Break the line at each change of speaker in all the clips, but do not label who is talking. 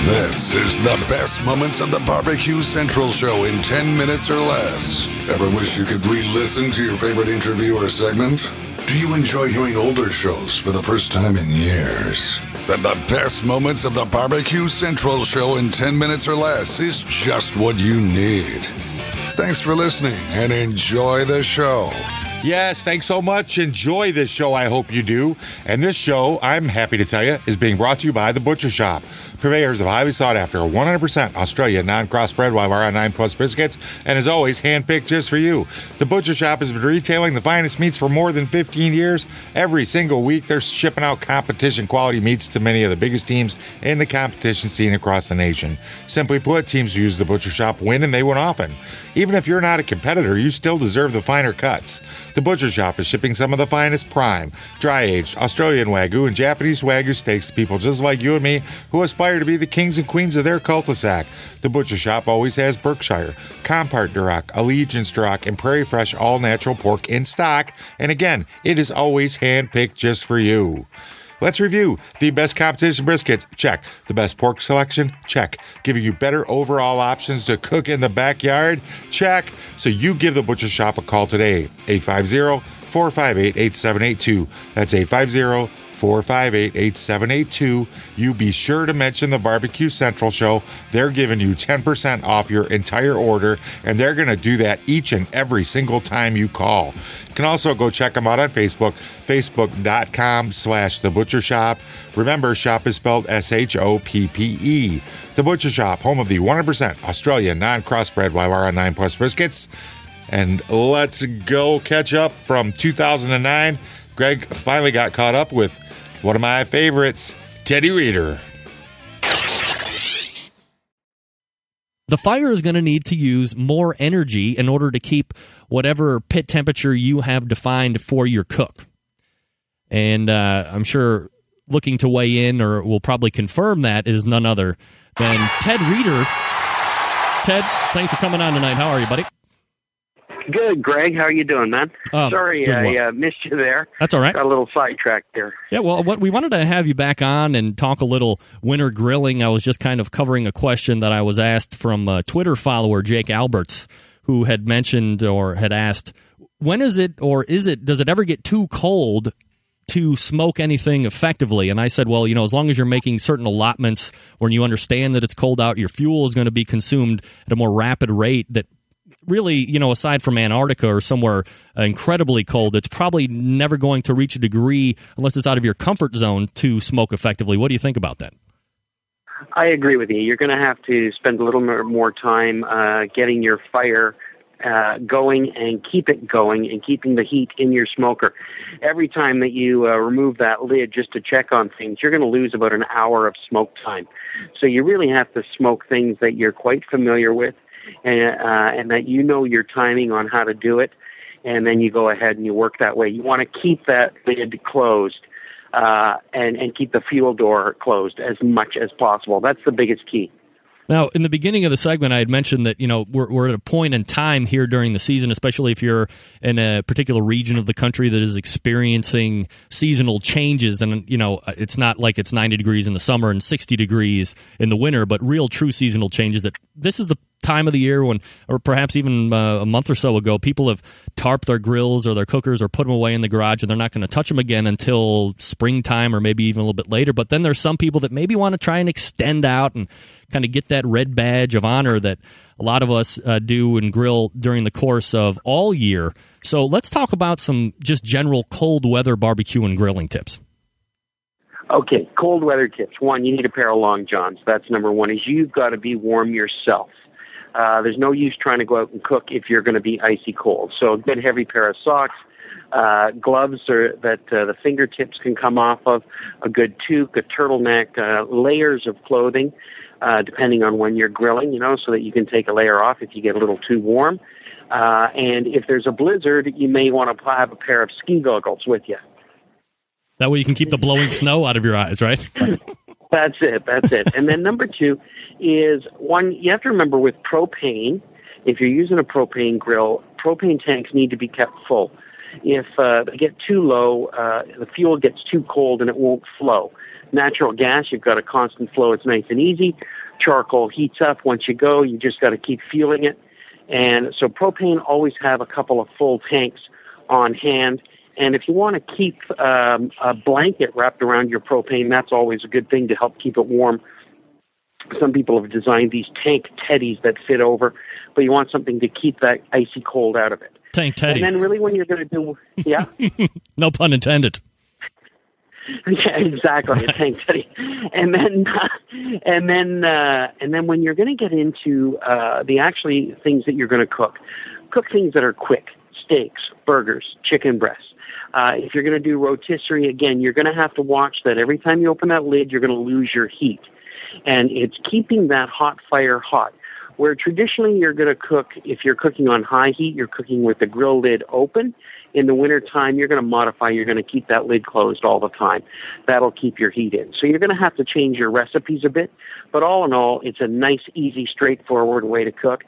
This is the best moments of the BBQ Central Show in 10 minutes or less. Ever wish you could re-listen to your favorite interview or segment? Do you enjoy hearing older shows for the first time in years? Then the best moments of the BBQ Central Show in 10 minutes or less is just what you need. Thanks for listening and enjoy the show.
Yes, thanks so much. Enjoy this show. I hope you do. And this show, I'm happy to tell you, is being brought to you by The Butcher Shop. Purveyors of highly sought after 100% Australian non-crossbred Wyvara 9 Plus biscuits, and as always, handpicked just for you. The Butcher Shop has been retailing the finest meats for more than 15 years. Every single week, they're shipping out competition quality meats to many of the biggest teams in the competition scene across the nation. Simply put, teams who use The Butcher Shop win, and they win often. Even if you're not a competitor, you still deserve the finer cuts. The Butcher Shop is shipping some of the finest prime, dry-aged Australian Wagyu and Japanese Wagyu steaks to people just like you and me who aspire to be the kings and queens of their cul-de-sac. The Butcher Shop always has Berkshire, Compart Duroc, Allegiance Duroc, and Prairie Fresh all-natural pork in stock. And again, it is always hand-picked just for you. Let's review the best competition briskets. Check. The best pork selection? Check. Giving you better overall options to cook in the backyard? Check. So you give the Butcher Shop a call today. 850-458-8782. That's 850-458-8782. You be sure to mention the BBQ Central Show. They're giving you 10% off your entire order, and they're going to do that each and every single time you call. You can also go check them out on Facebook, facebook.com/The Butcher Shop. Remember, shop is spelled S-H-O-P-P-E. The Butcher Shop, home of the 100% Australian non-crossbred Wyvara 9 Plus biscuits. And let's go catch up from 2009. Greg finally got caught up with one of my favorites, Teddy Reader.
The fire is going to need to use more energy in order to keep whatever pit temperature you have defined for your cook. And I'm sure looking to weigh in, or will probably confirm that, is none other than Ted Reader. Ted, thanks for coming on tonight. How are you, buddy?
Good, Greg. How are you doing, man? Sorry, I missed you there.
That's all right.
Got a little sidetracked there.
Yeah, well, we wanted to have you back on and talk a little winter grilling. I was just kind of covering a question that I was asked from a Twitter follower, Jake Alberts, who had mentioned or had asked, when is it, or does it ever get too cold to smoke anything effectively? And I said, well, as long as you're making certain allotments when you understand that it's cold out, your fuel is going to be consumed at a more rapid rate that really, aside from Antarctica or somewhere incredibly cold, it's probably never going to reach a degree, unless it's out of your comfort zone, to smoke effectively. What do you think about that?
I agree with you. You're going to have to spend a little more time getting your fire going and keep it going and keeping the heat in your smoker. Every time that you remove that lid just to check on things, you're going to lose about an hour of smoke time. So you really have to smoke things that you're quite familiar with, and that your timing on how to do it, and then you go ahead and you work that way. You want to keep that lid closed and keep the fuel door closed as much as possible. That's the biggest key.
Now, in the beginning of the segment, I had mentioned that, we're at a point in time here during the season, especially if you're in a particular region of the country that is experiencing seasonal changes. And, it's not like it's 90 degrees in the summer and 60 degrees in the winter, but real true seasonal changes. That this is the time of the year when, or perhaps even a month or so ago, people have tarped their grills or their cookers or put them away in the garage, and they're not going to touch them again until springtime or maybe even a little bit later. But then there's some people that maybe want to try and extend out and kind of get that red badge of honor that a lot of us do and grill during the course of all year. So let's talk about some just general cold weather barbecue and grilling tips.
Okay, cold weather tips. One, you need a pair of long johns. That's number one, is you've got to be warm yourself. There's no use trying to go out and cook if you're going to be icy cold. So a good heavy pair of socks, gloves that the fingertips can come off of, a good toque, a turtleneck, layers of clothing, depending on when you're grilling, so that you can take a layer off if you get a little too warm. And if there's a blizzard, you may want to have a pair of ski goggles with you.
That way you can keep the blowing snow out of your eyes, right?
That's it. And then number two is, one, you have to remember with propane, if you're using a propane grill, propane tanks need to be kept full. If they get too low, the fuel gets too cold and it won't flow. Natural gas, you've got a constant flow. It's nice and easy. charcoal heats up. Once you go, you just got to keep fueling it. And so propane, always have a couple of full tanks on hand. And if you want to keep a blanket wrapped around your propane, that's always a good thing to help keep it warm. Some people have designed these tank teddies that fit over, but you want something to keep that icy cold out of it.
Tank teddies.
And then really when you're going to do, yeah?
No pun intended.
Yeah, exactly. A tank teddy. And then when you're going to get into the actually things that you're going to cook things that are quick, steaks, burgers, chicken breasts. If you're going to do rotisserie, again, you're going to have to watch that every time you open that lid, you're going to lose your heat. And it's keeping that hot fire hot. Where traditionally you're going to cook, if you're cooking on high heat, you're cooking with the grill lid open. In the wintertime, you're going to modify. You're going to keep that lid closed all the time. That'll keep your heat in. So you're going to have to change your recipes a bit. But all in all, it's a nice, easy, straightforward way to cook.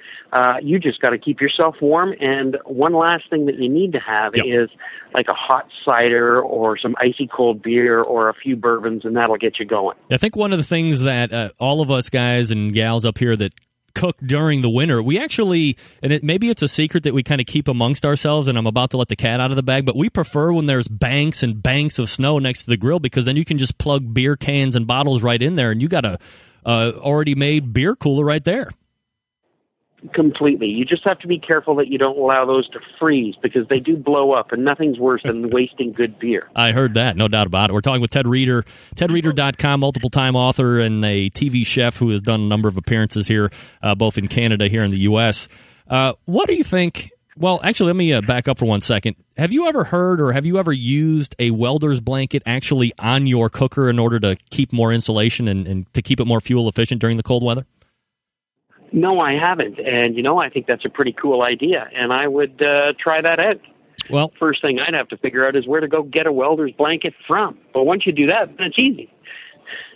You just got to keep yourself warm. And one last thing that you need to have is like a hot cider or some icy cold beer or a few bourbons, and that'll get you going.
I think one of the things that all of us guys and gals up here that cook during the winter, we actually, and maybe it's a secret that we kind of keep amongst ourselves, and I'm about to let the cat out of the bag, but we prefer when there's banks and banks of snow next to the grill, because then you can just plug beer cans and bottles right in there, and you got a already made beer cooler right there.
Completely. You just have to be careful that you don't allow those to freeze, because they do blow up, and nothing's worse than wasting good beer.
I heard that, no doubt about it. We're talking with Ted Reeder, TedReeder.com, multiple-time author and a TV chef who has done a number of appearances here, both in Canada, here in the U.S. What do you think? Well, actually, let me back up for 1 second. Have you ever heard or have you ever used a welder's blanket actually on your cooker in order to keep more insulation and to keep it more fuel efficient during the cold weather?
No, I haven't. And, I think that's a pretty cool idea, and I would try that out. Well, first thing I'd have to figure out is where to go get a welder's blanket from. But once you do that, then it's easy.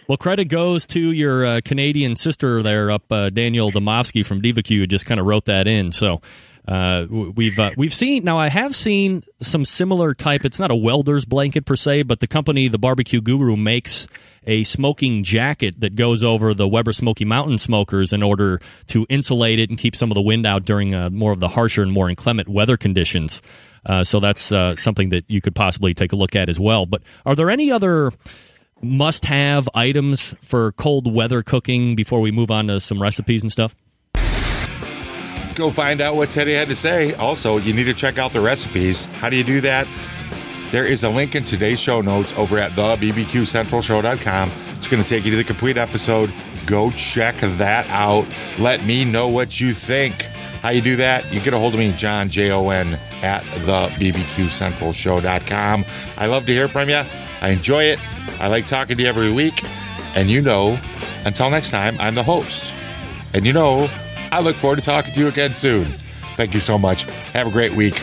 Well, credit goes to your Canadian sister there up, Daniel Domofsky from BBQ, who just kind of wrote that in. So we've seen, now I have seen some similar type, it's not a welder's blanket per se, but the company, the Barbecue Guru, makes a smoking jacket that goes over the Weber Smoky Mountain smokers in order to insulate it and keep some of the wind out during more of the harsher and more inclement weather conditions. So that's something that you could possibly take a look at as well. But are there any other must-have items for cold weather cooking before we move on to some recipes and stuff?
Let's go find out what Teddy had to say. Also, you need to check out the recipes. How do you do that? There is a link in today's show notes over at thebbqcentralshow.com. It's going to take you to the complete episode. Go check that out. Let me know what you think. How you do that? You get a hold of me, John, Jon, at thebbqcentralshow.com. I love to hear from you. I enjoy it. I like talking to you every week. And until next time, I'm the host. And I look forward to talking to you again soon. Thank you so much. Have a great week.